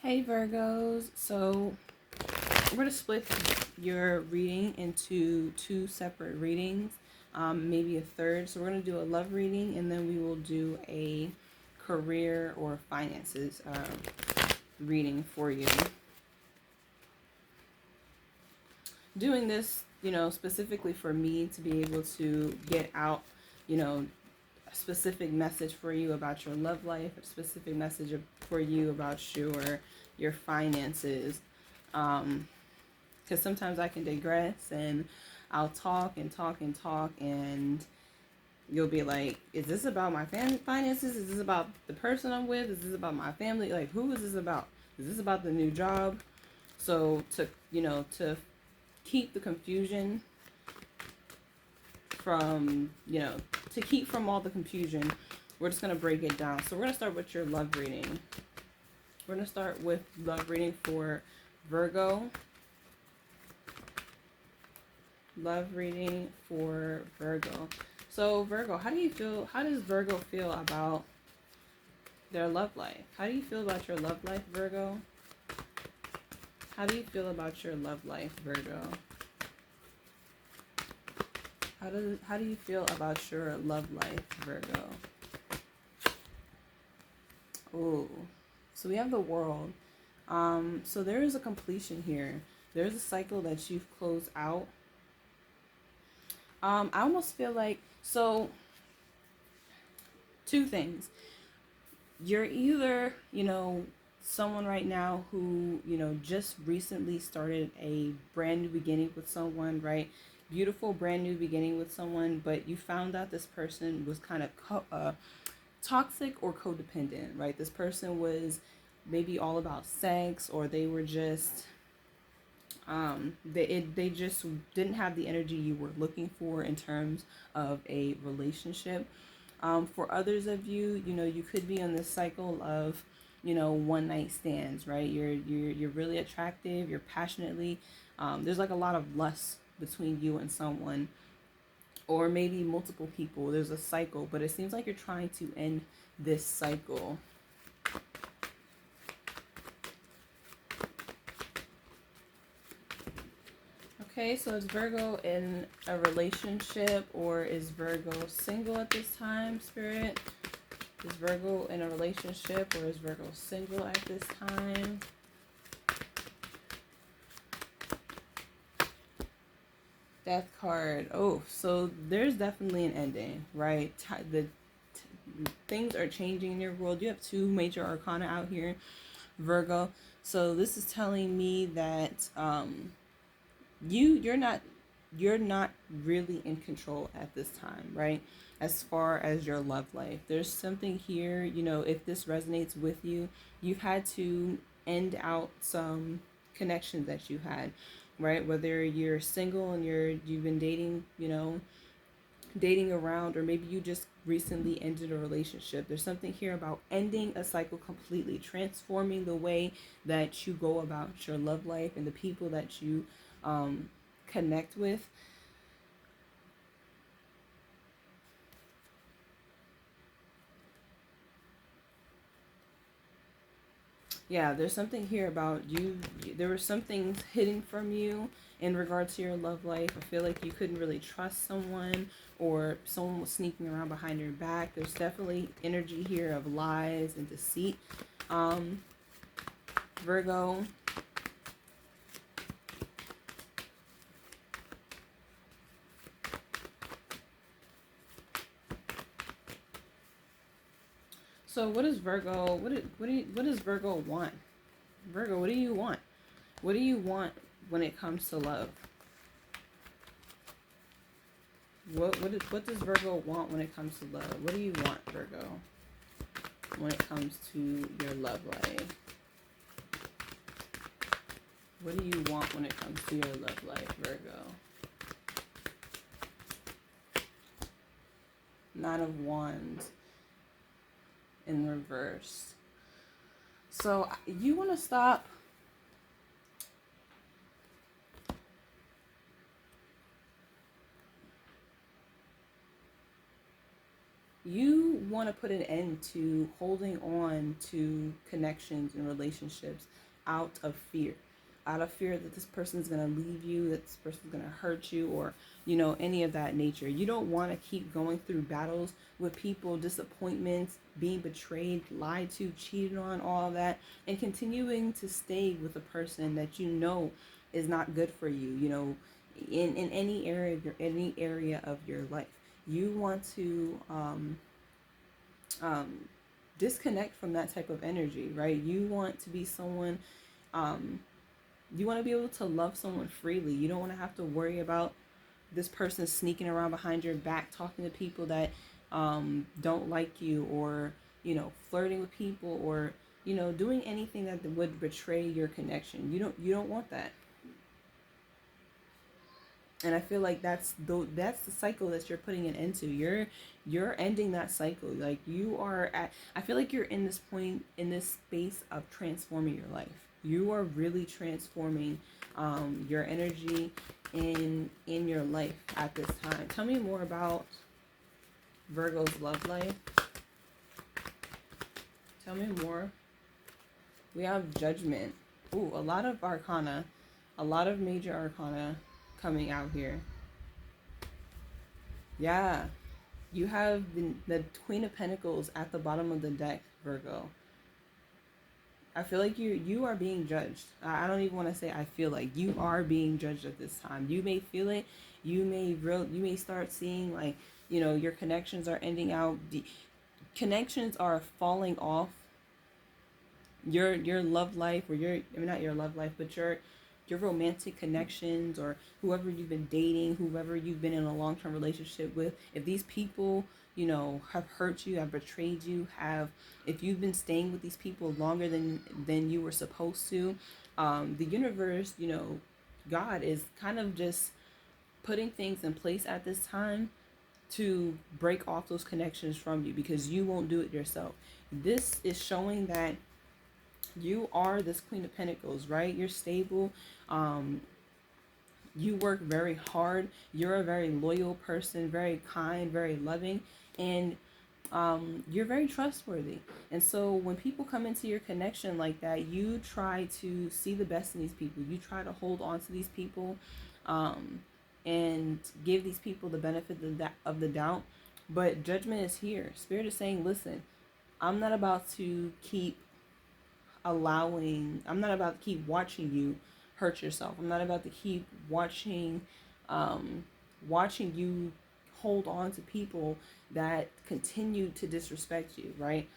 Hey Virgos, so we're going to split your reading into two separate readings, maybe a third. So we're going to do a love reading and then we will do a career or finances reading for you. Doing this, specifically for me to be able to get out, a specific message for you about your love life, a specific message for you about your finances. Because sometimes I can digress and I'll talk and talk and talk, and you'll be like, is this about my finances? Is this about the person I'm with? Is this about my family? Like, who is this about? Is this about the new job? So to keep the confusion from, to keep from all the confusion, we're just going to break it down. So we're going to start with your love reading. We're going to start with love reading for Virgo. Love reading for Virgo. So Virgo, how does Virgo feel about their love life? How do you feel about your love life, Virgo? How do you feel about your love life, Virgo? How do you feel about your love life, Virgo? Oh, so we have the World. So there is a completion here. There's a cycle that you've closed out. I almost feel like, so two things. You're either, someone right now who, just recently started a brand new beginning with someone, right? Beautiful brand new beginning with someone, but you found out this person was kind of toxic or codependent, right? This person was maybe all about sex, or they were just they just didn't have the energy you were looking for in terms of a relationship. For others of you, you could be on this cycle of, one night stands, right? You're really attractive, you're passionately, there's like a lot of lust between you and someone, or maybe multiple people. There's a cycle, but it seems like you're trying to end this cycle. Okay, so is Virgo in a relationship, or is Virgo single at this time, Spirit? Is Virgo in a relationship, or is Virgo single at this time? Death card. Oh, so there's definitely an ending, right? Things are changing in your world. You have two major arcana out here, Virgo. So this is telling me that you're not really in control at this time, right? As far as your love life, there's something here, if this resonates with you, you've had to end out some connections that you had, right? Whether you're single and you've been dating around, or maybe you just recently ended a relationship. There's something here about ending a cycle completely, transforming the way that you go about your love life and the people that you connect with. Yeah, there's something here about you. There were some things hidden from you in regard to your love life. I feel like you couldn't really trust someone, or someone was sneaking around behind your back. There's definitely energy here of lies and deceit. Virgo. So what is Virgo? What does Virgo want? Virgo, what do you want? What do you want when it comes to love? What does Virgo want when it comes to love? What do you want, Virgo, when it comes to your love life? What do you want when it comes to your love life, Virgo? Nine of Wands in reverse. So you want to stop You want to put an end to holding on to connections and relationships out of fear. Out of fear that this person's going to leave you, that this person's going to hurt you, or, any of that nature. You don't want to keep going through battles with people, disappointments, being betrayed, lied to, cheated on, all of that, and continuing to stay with a person that you know is not good for you, in any area of your life. You want to um, disconnect from that type of energy, right? You want to be someone, um, you want to be able to love someone freely. You don't want to have to worry about this person sneaking around behind your back, talking to people that don't like you, or, flirting with people, or, doing anything that would betray your connection. You don't want that. And I feel like that's the cycle that you're putting an end to. You're ending that cycle. Like, you are at, I feel like you're in this point, in this space of transforming your life. You are really transforming your energy in your life at this time. Tell me more about Virgo's love life. Tell me more. We have Judgment. Ooh, a lot of arcana, a lot of major arcana coming out here. Yeah, you have the Queen of Pentacles at the bottom of the deck, Virgo. I feel like you are being judged. I don't even want to say I feel like. You are being judged at this time. You may feel it. You may start seeing, like, your connections are ending out. Connections are falling off. Your love life, or not your love life, but your romantic connections, or whoever you've been dating, whoever you've been in a long-term relationship with, if these people, have hurt you, have betrayed you, if you've been staying with these people longer than you were supposed to, the universe, God is kind of just putting things in place at this time to break off those connections from you, because you won't do it yourself. This is showing that you are this Queen of Pentacles, right? You're stable. You work very hard. You're a very loyal person, very kind, very loving, and you're very trustworthy. And so when people come into your connection like that, you try to see the best in these people. You try to hold on to these people, and give these people the benefit of the doubt. But Judgment is here. Spirit is saying, listen, I'm not about to keep watching you hurt yourself. I'm not about to keep watching you hold on to people that continue to disrespect you, right?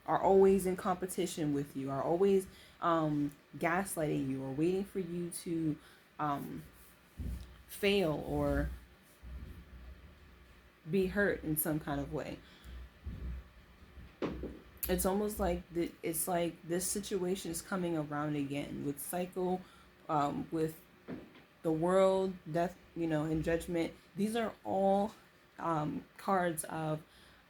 Are always in competition with you, are always gaslighting you, or waiting for you to fail or be hurt in some kind of way. It's almost like it's like this situation is coming around again with cycle, with the world, death, and judgment. These are all cards of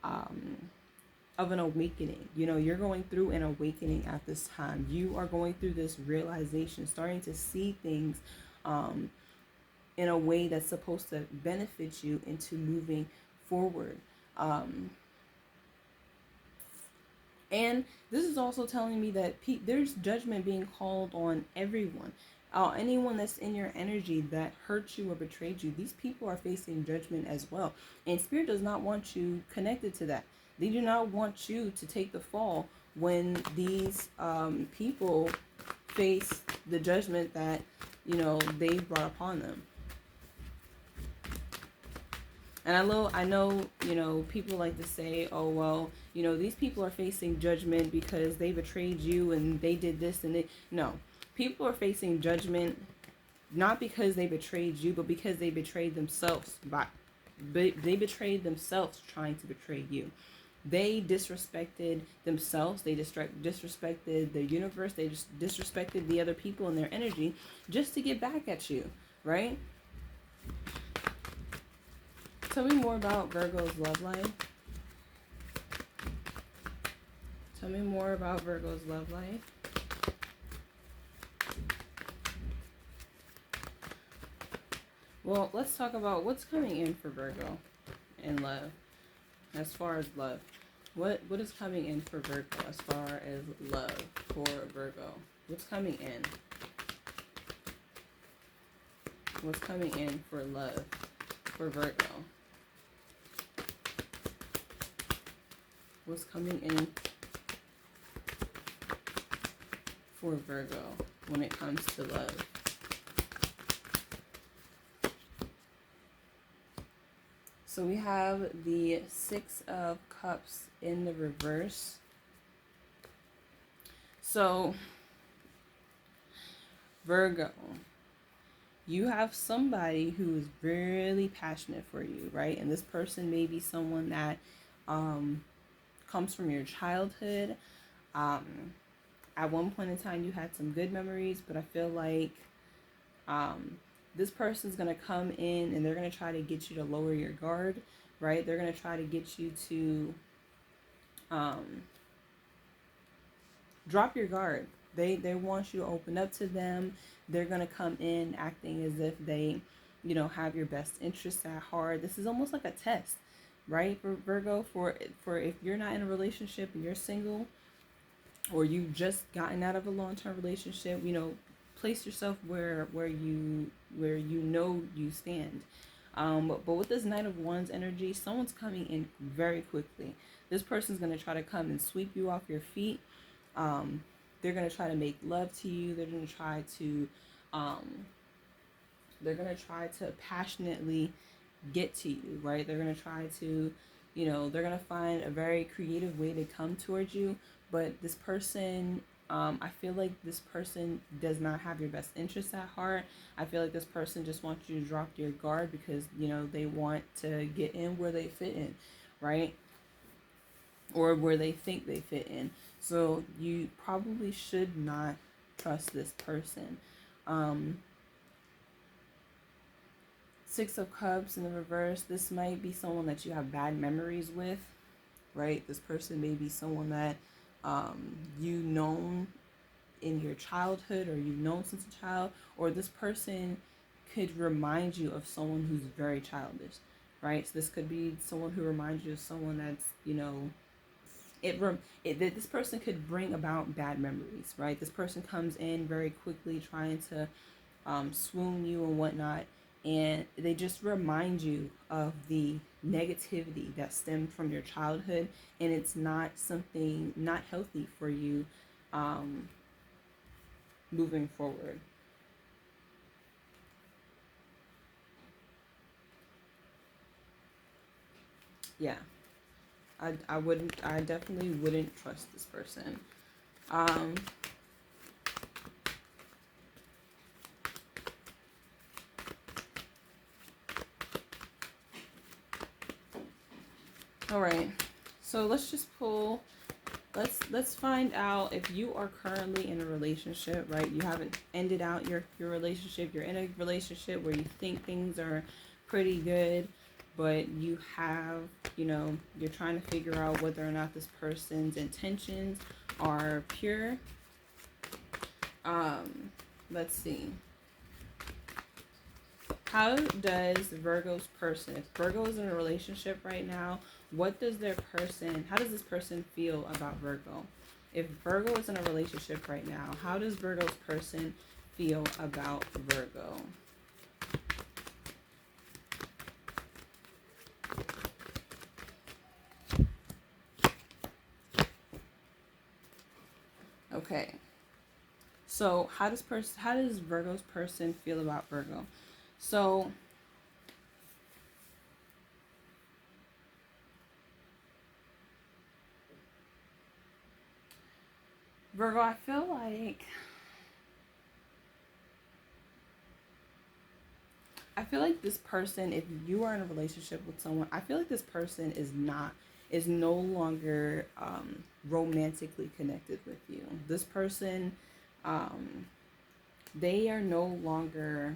an awakening. You're going through an awakening at this time. You are going through this realization, starting to see things in a way that's supposed to benefit you into moving forward. And this is also telling me that there's judgment being called on everyone. Anyone that's in your energy that hurt you or betrayed you, these people are facing judgment as well. And Spirit does not want you connected to that. They do not want you to take the fall when these people face the judgment that, they brought upon them. And I know, people like to say, oh, well, these people are facing judgment because they betrayed you and they did this and they... No, people are facing judgment not because they betrayed you, but because they betrayed themselves. They betrayed themselves trying to betray you. They disrespected themselves. They disrespected the universe. They just disrespected the other people and their energy just to get back at you, right? Tell me more about Virgo's love life. Tell me more about Virgo's love life. Well, let's talk about what's coming in for Virgo in love. as far as love. What is coming in for Virgo as far as love for Virgo? What's coming in? What's coming in for love for Virgo? What's coming in for Virgo when it comes to love? So we have the Six of Cups in the reverse. So, Virgo, you have somebody who is really passionate for you, right? And this person may be someone that comes from your childhood. At one point in time, you had some good memories, but I feel like this person's going to come in and they're going to try to get you to lower your guard, right? They're going to try to get you to drop your guard. They want you to open up to them. They're going to come in acting as if they, have your best interests at heart. This is almost like a test, right? For Virgo, for if you're not in a relationship and you're single, or you've just gotten out of a long-term relationship, place yourself where you stand. But with this Knight of Wands energy, someone's coming in very quickly. This person's going to try to come and sweep you off your feet. They're going to try to make love to you. They're going to try to passionately get to you, right? They're going to try to, they're going to find a very creative way to come towards you. But this person, I feel like this person does not have your best interests at heart. I feel like this person just wants you to drop your guard because, they want to get in where they fit in, right? Or where they think they fit in. So you probably should not trust this person. Six of Cups in the reverse. This might be someone that you have bad memories with, right? This person may be someone that you've known in your childhood, or you've known since a child, or this person could remind you of someone who's very childish, right? So this could be someone who reminds you of someone that's, this person could bring about bad memories, right? This person comes in very quickly trying to swoon you and whatnot, and they just remind you of the negativity that stemmed from your childhood, and it's not something not healthy for you moving forward. Yeah, I definitely wouldn't trust this person. All right, so let's find out if you are currently in a relationship, right? You haven't ended out your relationship. You're in a relationship where you think things are pretty good, but you have, you're trying to figure out whether or not this person's intentions are pure. Let's see. How does Virgo's person, if Virgo is in a relationship right now, how does this person feel about Virgo? If Virgo is in a relationship right now, how does Virgo's person feel about Virgo? Okay. So how does Virgo's person feel about Virgo? So Virgo, I feel like this person, if you are in a relationship with someone, I feel like this person is no longer romantically connected with you. This person, they are no longer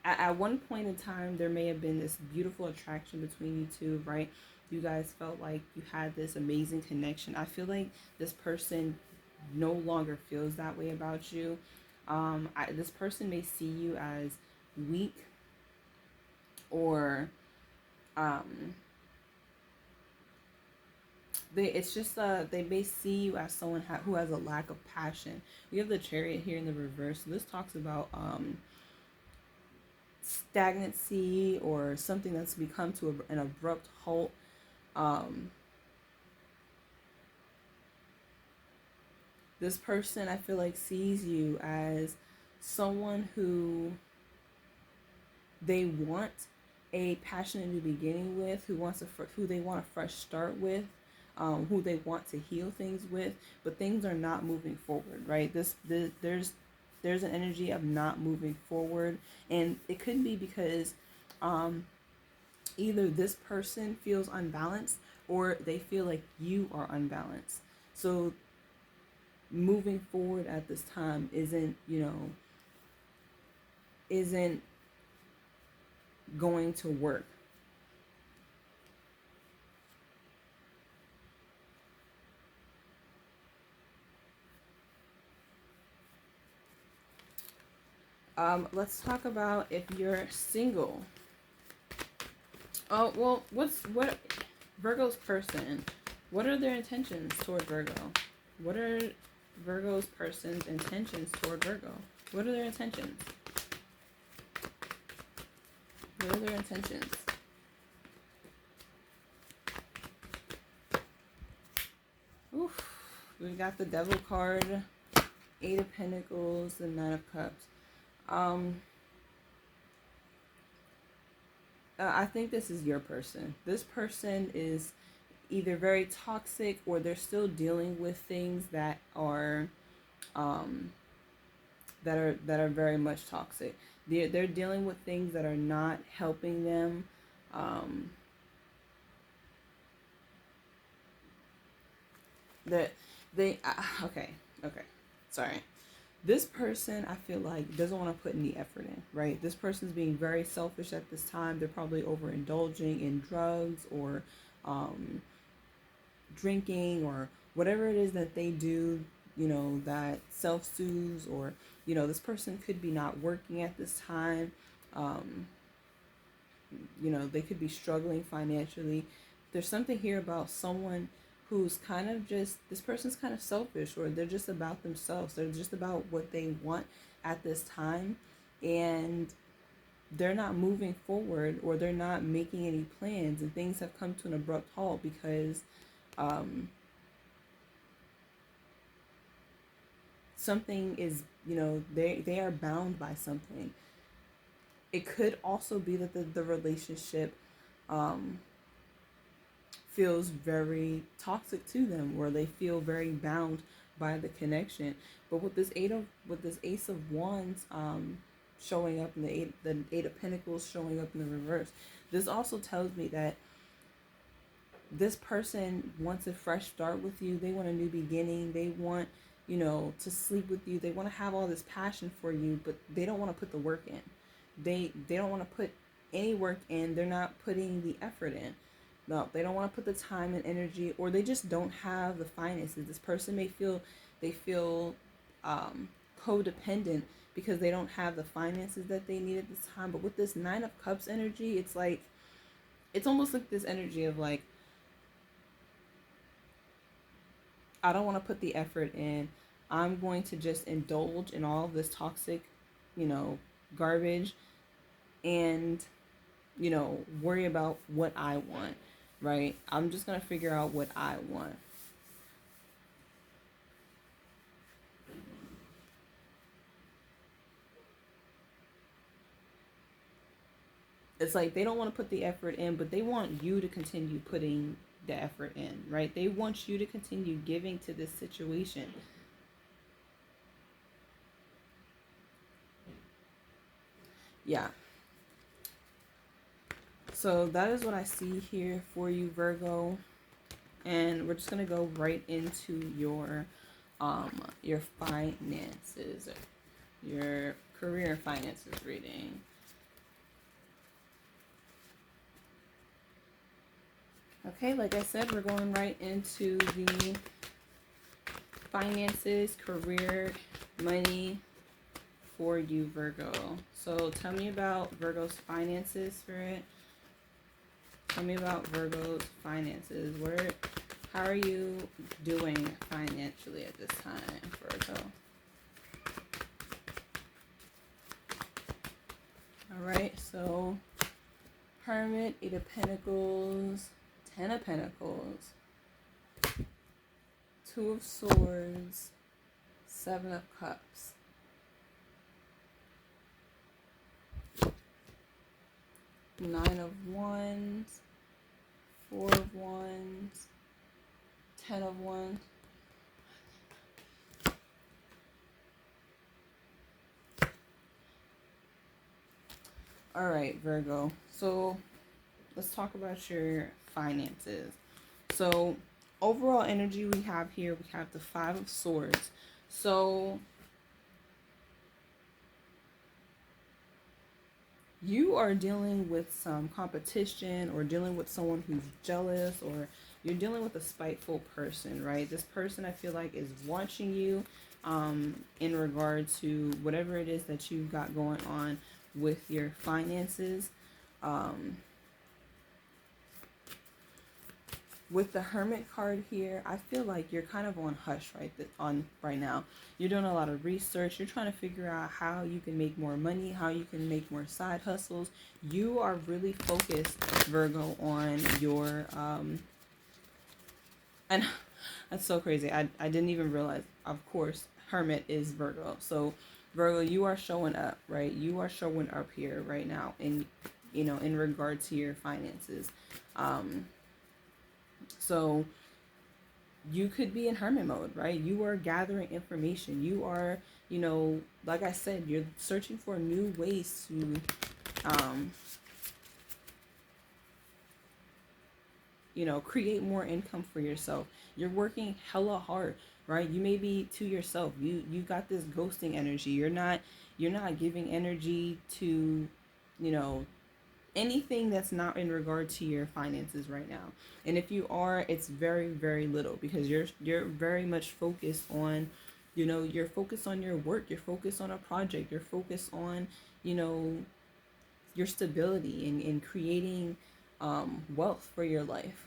at one point in time, there may have been this beautiful attraction between you two, right? You guys felt like you had this amazing connection. I feel like this person no longer feels that way about you. This person may see you as weak, or um, it's just they may see you as someone who has a lack of passion. We have the Chariot here in the reverse. So this talks about stagnancy, or something that's become to an abrupt halt. Um, this person, I feel like, sees you as someone who they want a passionate new beginning with, who they want a fresh start with, who they want to heal things with, but things are not moving forward, right? There's an energy of not moving forward, and it could be because either this person feels unbalanced, or they feel like you are unbalanced. So moving forward at this time isn't going to work. Let's talk about if you're single. Oh, well, what Virgo's person, what are their intentions toward Virgo? What are Virgo's person's intentions toward Virgo? What are their intentions? What are their intentions? Oof. We've got the Devil card, Eight of Pentacles, the Nine of Cups. I think this is your person. This person is either very toxic, or they're still dealing with things that are very much toxic. They're dealing with things that are not helping them. That they okay, sorry. This person, I feel like, doesn't want to put any effort in, right? This person's being very selfish at this time. They're probably overindulging in drugs, or drinking, or whatever it is that they do, that self-soothes, or, this person could be not working at this time. They could be struggling financially. There's something here about someone who's kind of this person's kind of selfish, or they're just about themselves. They're just about what they want at this time, and they're not moving forward, or they're not making any plans, and things have come to an abrupt halt because something is, they are bound by something. It could also be that the relationship feels very toxic to them, or they feel very bound by the connection. But with this Ace of Wands showing up, in the Eight of Pentacles showing up in the reverse, this also tells me that this person wants a fresh start with you. They want a new beginning. They want, to sleep with you. They want to have all this passion for you, but they don't want to put the work in. They don't want to put any work in. They're not putting the effort in. No, they don't want to put the time and energy, or they just don't have the finances. This person may feel codependent because they don't have the finances that they need at this time. But with this Nine of Cups energy, it's almost like this energy of like, I don't want to put the effort in. I'm going to just indulge in all of this toxic, garbage, and, worry about what I want, right? I'm just going to figure out what I want. It's like they don't want to put the effort in, but they want you to continue putting the effort in, right? They want you to continue giving to this situation. Yeah. So that is what I see here for you, Virgo. And we're just going to go right into your finances, your career finances reading. Okay, like I said, we're going right into the finances, career, money for you, Virgo. So tell me about Virgo's finances, Spirit. Tell me about Virgo's finances. How are you doing financially at this time, Virgo? All right, so Hermit, Eight of Pentacles, Ten of Pentacles, Two of Swords, Seven of Cups. Nine of Wands, Four of Wands, Ten of Wands. All right, Virgo. So let's talk about your finances. So overall energy we have here, we have the Five of Swords. So you are dealing with some competition or dealing with someone who's jealous, or you're dealing with a spiteful person, right? This person, I feel like, is watching you in regard to whatever it is that you've got going on with your finances. With the Hermit card here, I feel like you're kind of on hush right now. You're doing a lot of research. You're trying to figure out how you can make more money, how you can make more side hustles. You are really focused, Virgo, on your and that's so crazy. I didn't even realize. Of course, Hermit is Virgo. So Virgo, you are showing up, right? You are showing up here right now in regard to your finances. So you could be in hermit mode, right? You are gathering information. You are, like I said, you're searching for new ways to, create more income for yourself. You're working hella hard, right? You may be to yourself. You got this ghosting energy. You're not giving energy to, anything that's not in regard to your finances right now. And if you are, it's very, very little, because you're very much focused on, you're focused on your work, you're focused on a project, you're focused on, your stability and creating wealth for your life.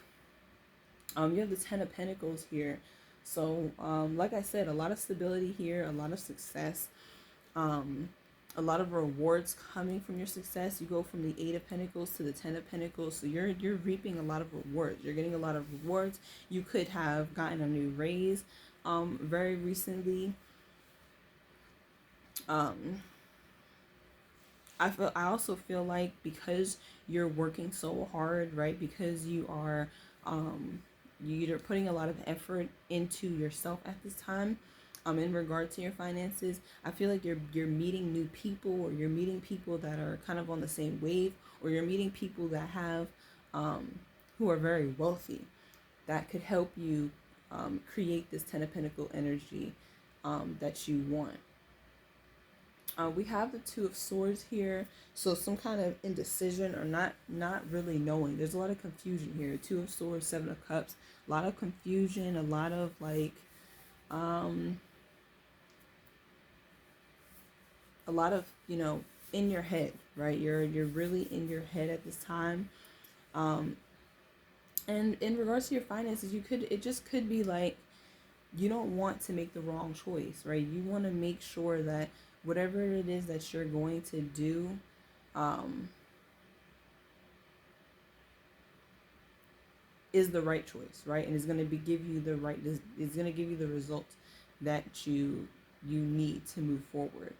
You have the Ten of Pentacles here. So like I said, a lot of stability here, a lot of success. A lot of rewards coming from your success. You go from the Eight of Pentacles to the Ten of Pentacles, so you're reaping a lot of rewards. You're getting a lot of rewards. You could have gotten a new raise very recently. I also feel like, because you're working so hard, right? Because you are you're putting a lot of effort into yourself at this time. In regard to your finances, I feel like you're meeting new people, or you're meeting people that are kind of on the same wave, or you're meeting people that have who are very wealthy, that could help you create this Ten of Pentacle energy that you want. We have the Two of Swords here, so some kind of indecision, or not really knowing. There's a lot of confusion here. Two of Swords, Seven of Cups, a lot of confusion, a lot of a lot of, in your head, right? You're really in your head at this time. And in regards to your finances, it just could be like, you don't want to make the wrong choice, right? You want to make sure that whatever it is that you're going to do, is the right choice, right? And is going to give you the right, it's going to give you the results that you need to move forward.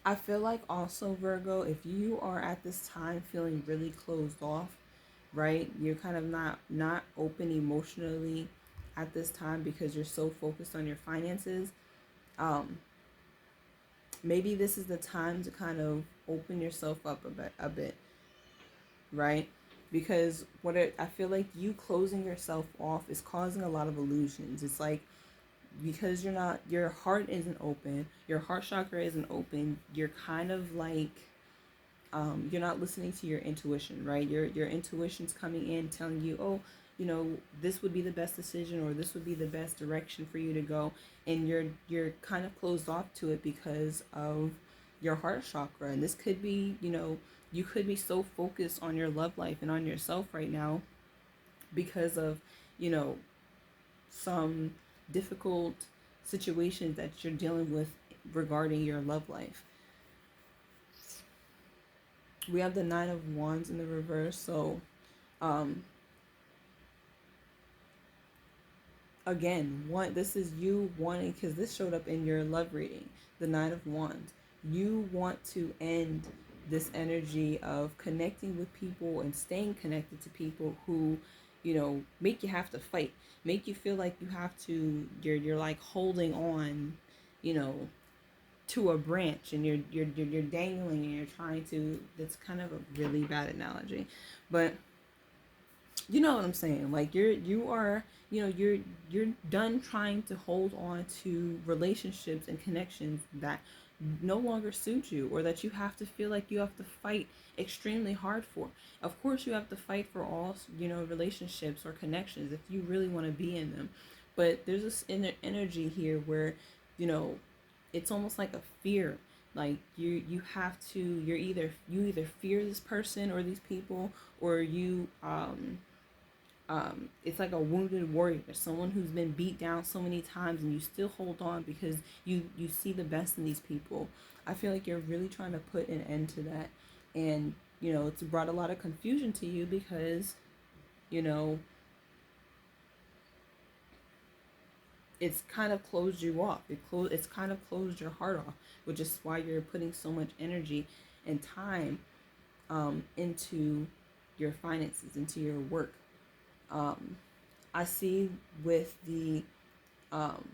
I feel like also, Virgo, if you are at this time feeling really closed off, right? You're kind of not open emotionally at this time because you're so focused on your finances. Maybe this is the time to kind of open yourself up a bit, right? Because I feel like you closing yourself off is causing a lot of illusions. It's like, because your heart isn't open, your heart chakra isn't open, you're kind of like, you're not listening to your intuition, right? Your intuition's coming in telling you, oh, this would be the best decision, or this would be the best direction for you to go, and you're kind of closed off to it because of your heart chakra. And this could be, you could be so focused on your love life and on yourself right now because of, you know, some difficult situations that you're dealing with regarding your love life. We have the Nine of Wands in the reverse. So um again, this is you wanting, because this showed up in your love reading, the Nine of Wands. You want to end this energy of connecting with people and staying connected to people who, make you have to fight, make you feel like you have to, you're like holding on, you know, to a branch, and you're dangling, and you're trying to. That's kind of a really bad analogy, but you know what I'm saying. Like you are, you're done trying to hold on to relationships and connections that no longer suit you, or that you have to feel like you have to fight extremely hard for. Of course you have to fight for all, relationships or connections if you really want to be in them. But there's this inner energy here where, you know, it's almost like a fear. Like you have to, you either fear this person or these people, or you it's like a wounded warrior, someone who's been beat down so many times, and you still hold on because you see the best in these people. I feel like you're really trying to put an end to that, and it's brought a lot of confusion to you because you know it's kind of closed you off. It's kind of closed your heart off, which is why you're putting so much energy and time into your finances, into your work. I see with the um,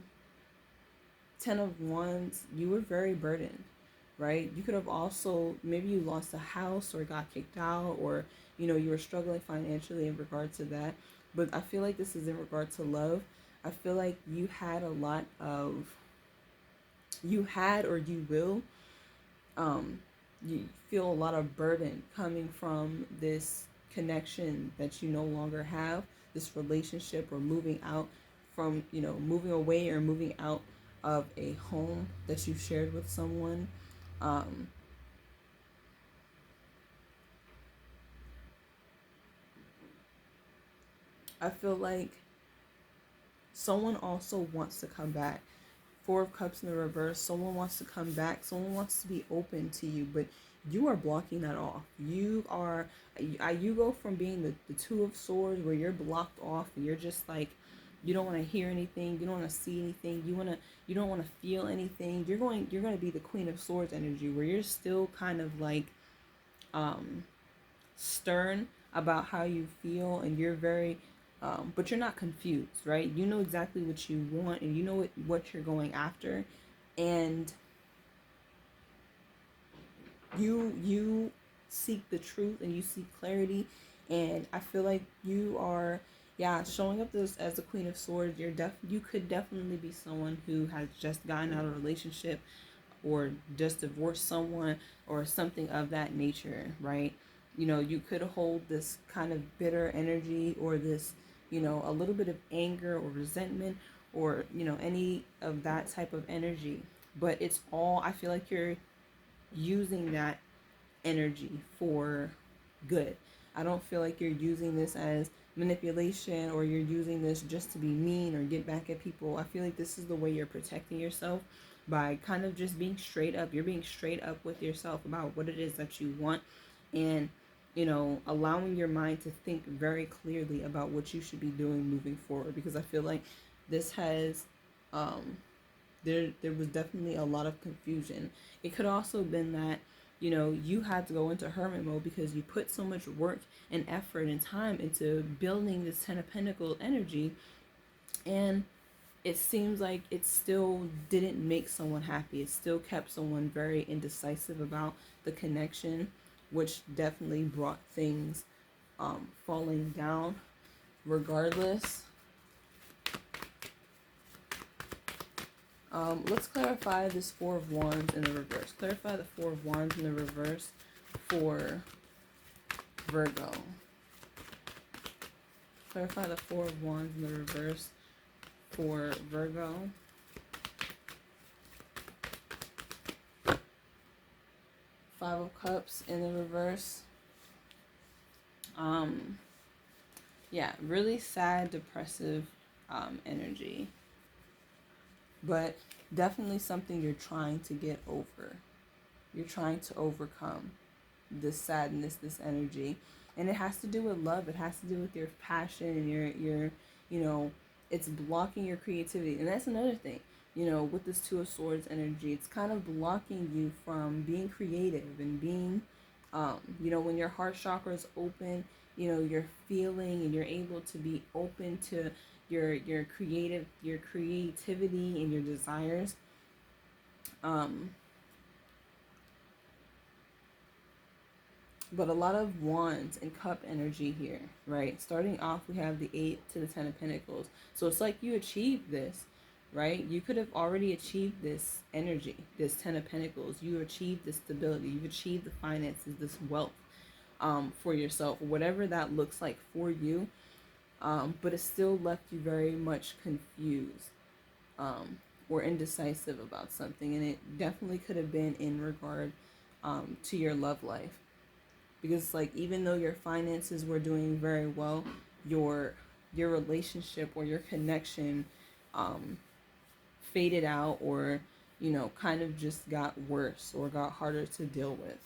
10 of Wands, you were very burdened, right? You could have also, maybe you lost a house or got kicked out, or, you were struggling financially in regard to that. But I feel like this is in regard to love. I feel like you had or you will, um, you feel a lot of burden coming from this connection that you no longer have, this relationship, or moving out from, moving away or moving out of a home that you shared with someone. Um, I feel like someone also wants to come back. Four of Cups in the reverse. Someone wants to come back. Someone wants to be open to you, but you are blocking that off. You go from being the Two of Swords, where you're blocked off and you're just like, you don't want to hear anything, you don't want to see anything, you don't want to feel anything. You're going to be the Queen of Swords energy, where you're still kind of like stern about how you feel, and you're very but you're not confused, right? You know exactly what you want, and you know what you're going after, and you seek the truth, and you seek clarity. And I feel like you are, yeah, showing up this as the Queen of Swords. You could definitely be someone who has just gotten out of a relationship, or just divorced someone, or something of that nature, right? You could hold this kind of bitter energy, or this, a little bit of anger or resentment, or, any of that type of energy. But it's all, I feel like you're using that energy for good. I don't feel like you're using this as manipulation, or you're using this just to be mean or get back at people. I feel like this is the way you're protecting yourself, by kind of just being straight up. You're being straight up with yourself about what it is that you want, and allowing your mind to think very clearly about what you should be doing moving forward. Because I feel like this has there was definitely a lot of confusion. It could also have been that you had to go into hermit mode because you put so much work and effort and time into building this Ten of Pentacles energy, and it seems like it still didn't make someone happy. It still kept someone very indecisive about the connection, which definitely brought things falling down regardless. Let's clarify this Four of Wands in the reverse. Clarify the Four of Wands in the reverse for Virgo. Clarify the Four of Wands in the reverse for Virgo. Five of Cups in the reverse. Yeah, really sad, depressive energy. But definitely something you're trying to get over. You're trying to overcome this sadness, this energy. And it has to do with love. It has to do with your passion and your it's blocking your creativity. And that's another thing. With this Two of Swords energy, it's kind of blocking you from being creative and being when your heart chakra is open, you're feeling and you're able to be open to your creativity and your desires. But a lot of wands and cup energy here, right? Starting off, we have the 8 to the 10 of Pentacles. So it's like you achieved this, right? You could have already achieved this energy, this 10 of Pentacles. You achieved this stability. You've achieved the finances, this wealth for yourself, whatever that looks like for you. But it still left you very much confused or indecisive about something. And it definitely could have been in regard to your love life. Because like even though your finances were doing very well, your relationship or your connection faded out, or kind of just got worse or got harder to deal with.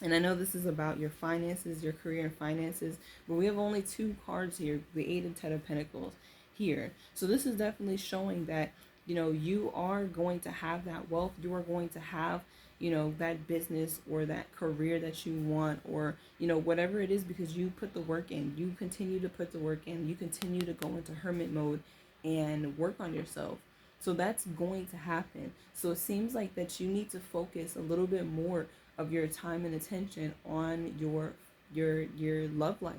And I know this is about your finances, your career and finances, but we have only 2 cards here, the 8 and 10 of Pentacles here. So this is definitely showing that you are going to have that wealth. You are going to have that business or that career that you want, or whatever it is, because you put the work in. You continue to put the work in. You continue to go into hermit mode and work on yourself. So that's going to happen. So it seems like that you need to focus a little bit more of your time and attention on your love life,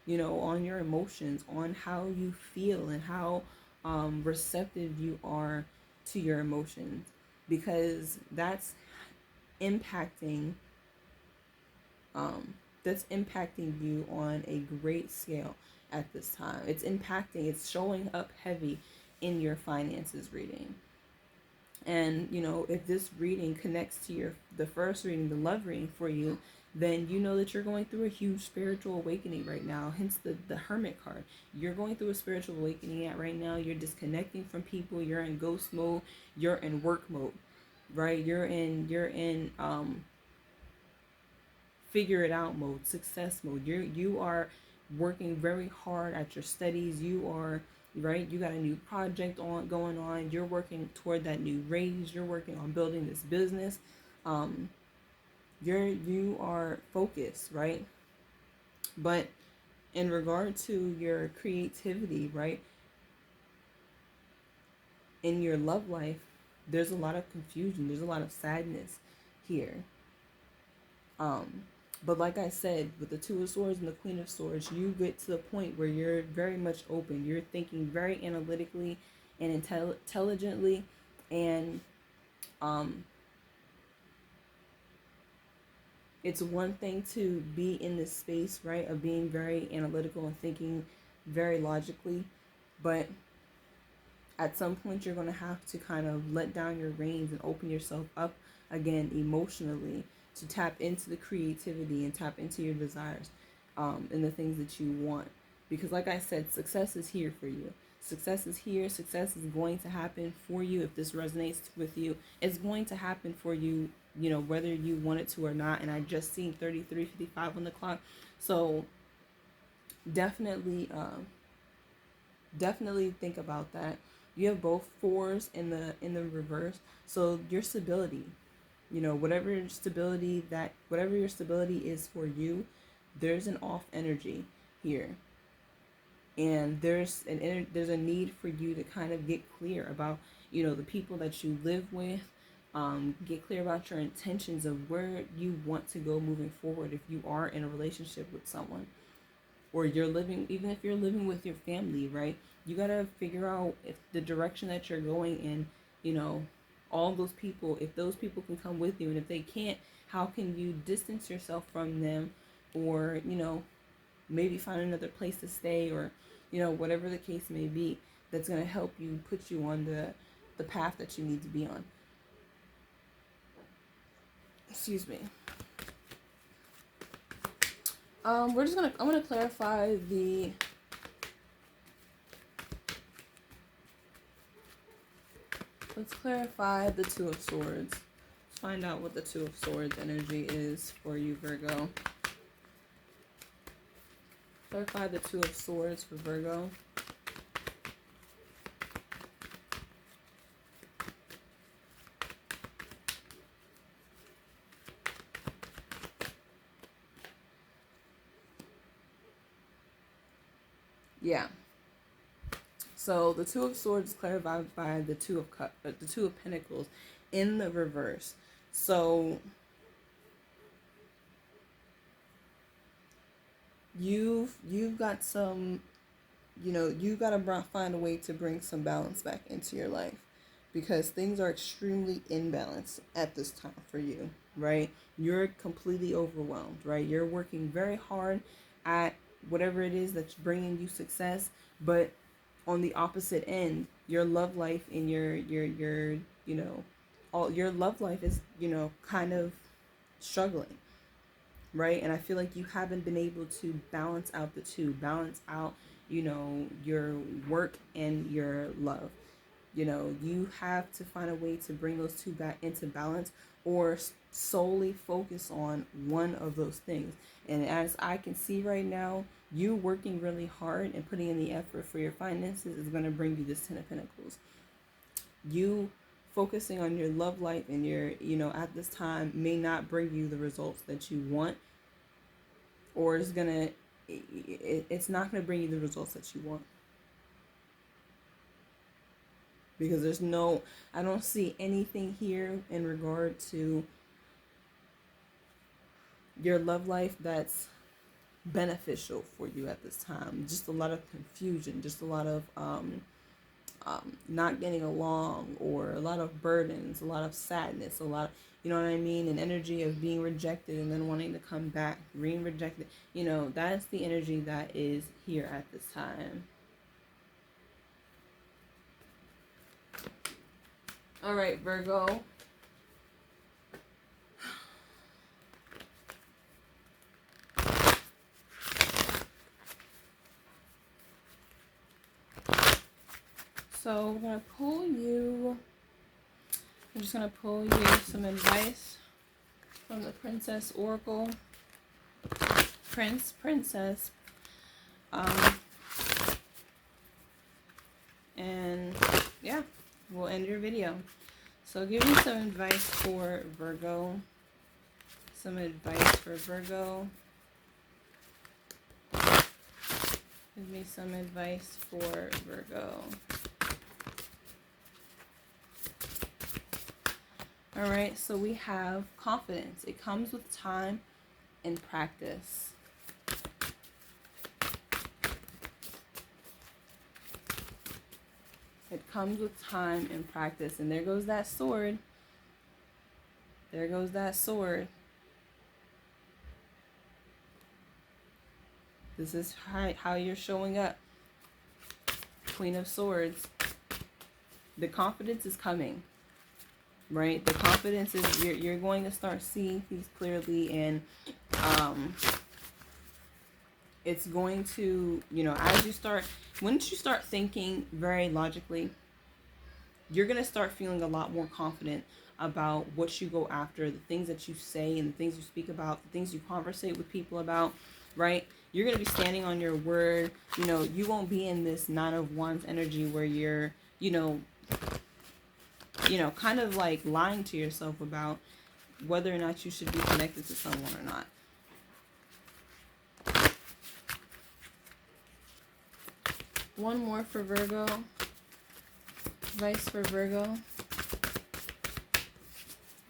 on your emotions, on how you feel, and how receptive you are to your emotions, because that's impacting you on a great scale at this time. It's showing up heavy in your finances reading. And if this reading connects to the first reading, the love reading for you, then you know that you're going through a huge spiritual awakening right now. Hence the Hermit card. You're going through a spiritual awakening right now. You're disconnecting from people. You're in ghost mode. You're in work mode, right? You're in figure it out mode, success mode. You are working very hard at your studies. You are right. You got a new project going on. You're working toward that new raise. You're working on building this business. You are focused, right? But in regard to your creativity, right, in your love life, there's a lot of confusion. There's a lot of sadness here. But like I said, with the Two of Swords and the Queen of Swords, you get to the point where you're very much open. You're thinking very analytically and intelligently, and it's one thing to be in this space, right, of being very analytical and thinking very logically, but at some point you're going to have to kind of let down your reins and open yourself up again emotionally to tap into the creativity and tap into your desires and the things that you want. Because like I said, success is here for you. Success is here. Success is going to happen for you. If this resonates with you, it's going to happen for you, whether you want it to or not. And I just seen 33:55 on the clock. So definitely think about that. You have both 4s in the reverse. So your stability, whatever your stability is for you, there's an off energy here. And there's a need for you to kind of get clear about, the people that you live with. Get clear about your intentions of where you want to go moving forward if you are in a relationship with someone. Or even if you're living with your family, right? You gotta figure out if the direction that you're going in, all those people, if those people can come with you, and if they can't, how can you distance yourself from them, or maybe find another place to stay, or, whatever the case may be, that's going to help you, put you on the path that you need to be on. Excuse me. I'm gonna clarify let's clarify the Two of Swords. Let's find out what the Two of Swords energy is for you, Virgo. Clarify the Two of Swords for Virgo. Yeah. So the Two of Swords is clarified by the Two of Pentacles in the reverse. So you've got some, you've got to find a way to bring some balance back into your life, because things are extremely imbalanced at this time for you, right? You're completely overwhelmed, right? You're working very hard at whatever it is that's bringing you success, but on the opposite end, your love life and your all your love life is, kind of struggling, right? And I feel like you haven't been able to balance out the two, balance out, your work and your love. You have to find a way to bring those two back into balance, or solely focus on one of those things. And as I can see right now, you working really hard and putting in the effort for your finances is going to bring you this Ten of Pentacles. You focusing on your love life and your, at this time may not bring you the results that you want, or it's not going to bring you the results that you want. Because I don't see anything here in regard to your love life that's beneficial for you at this time. Just a lot of confusion, just a lot of not getting along, or a lot of burdens, a lot of sadness, a lot of, you know what I mean? An energy of being rejected and then wanting to come back, being rejected. That's the energy that is here at this time. All right, Virgo. So I'm going to pull you, I'm just going to pull you some advice from the Princess Oracle. Princess. And yeah, we'll end your video. So give me some advice for Virgo. Some advice for Virgo. Give me some advice for Virgo. All right, so we have confidence. It comes with time and practice. It comes with time and practice. And there goes that sword. There goes that sword. This is how you're showing up. Queen of Swords. The confidence is coming. Right? The confidence is, you're going to start seeing things clearly, and it's going to, once you start thinking very logically, you're going to start feeling a lot more confident about what you go after, the things that you say and the things you speak about, the things you conversate with people about, right? You're going to be standing on your word. You won't be in this Nine of Wands energy where you're, kind of like lying to yourself about whether or not you should be connected to someone or not. One more for Virgo. Advice for Virgo.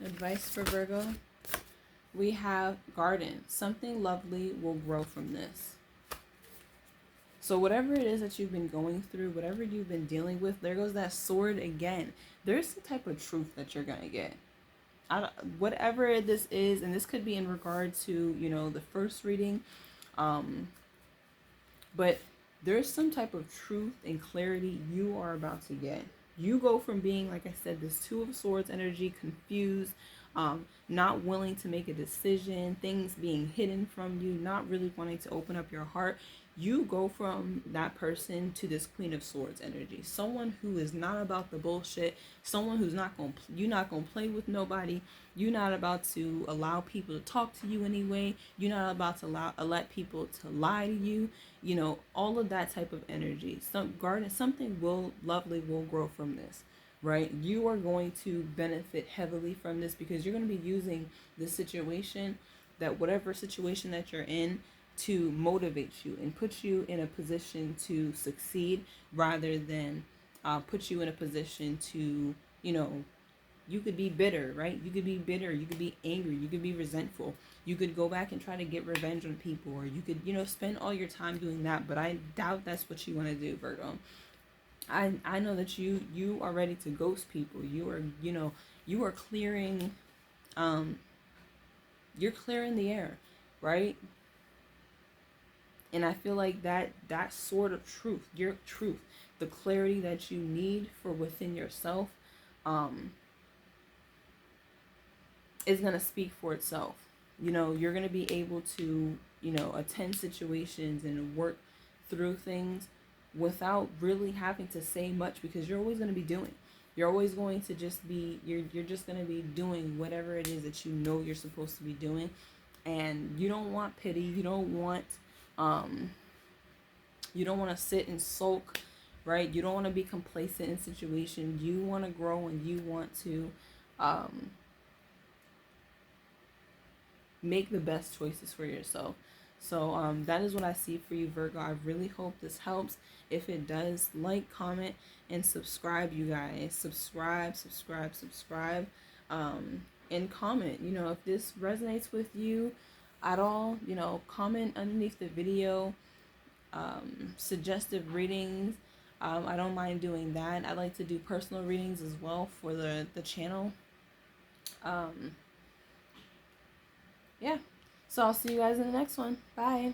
Advice for Virgo. We have garden. Something lovely will grow from this. So whatever it is that you've been going through, whatever you've been dealing with, there goes that sword again. There's some type of truth that you're going to get. Whatever this is, and this could be in regard to, the first reading. But there's some type of truth and clarity you are about to get. You go from being, like I said, this Two of Swords energy, confused, not willing to make a decision, things being hidden from you, not really wanting to open up your heart. You go from that person to this Queen of Swords energy. Someone who is not about the bullshit. Someone who's not going to, you're not going to play with nobody. You're not about to allow people to talk to you anyway. You're not about to let people to lie to you. You know, all of that type of energy. Something will lovely will grow from this, right? You are going to benefit heavily from this because you're going to be using this situation, that whatever situation that you're in, to motivate you and put you in a position to succeed rather than put you in a position to, you know, you could be bitter, right? You could be bitter, you could be angry, you could be resentful. You could go back and try to get revenge on people, or you could, you know, spend all your time doing that, but I doubt that's what you want to do, Virgo. I know that you are ready to ghost people. You are, you know, you are clearing you're clearing the air, right? And I feel like that sort of truth, your truth, the clarity that you need for within yourself, um, is gonna speak for itself. You know, you're gonna be able to, you know, attend situations and work through things without really having to say much because you're always gonna be doing. You're always going to just be you're just gonna be doing whatever it is that you know you're supposed to be doing. And you don't want pity, um you don't want to sit and sulk, right? You don't want to be complacent in situations. You want to grow and you want to um, make the best choices for yourself. So that is what I see for you, Virgo. I really hope this helps. If it does, like, comment, and subscribe, you guys. Subscribe. And comment. You know, if this resonates with you at all, you know, comment underneath the video. Suggestive readings. I don't mind doing that. I like to do personal readings as well for the channel. Yeah. So I'll see you guys in the next one. Bye.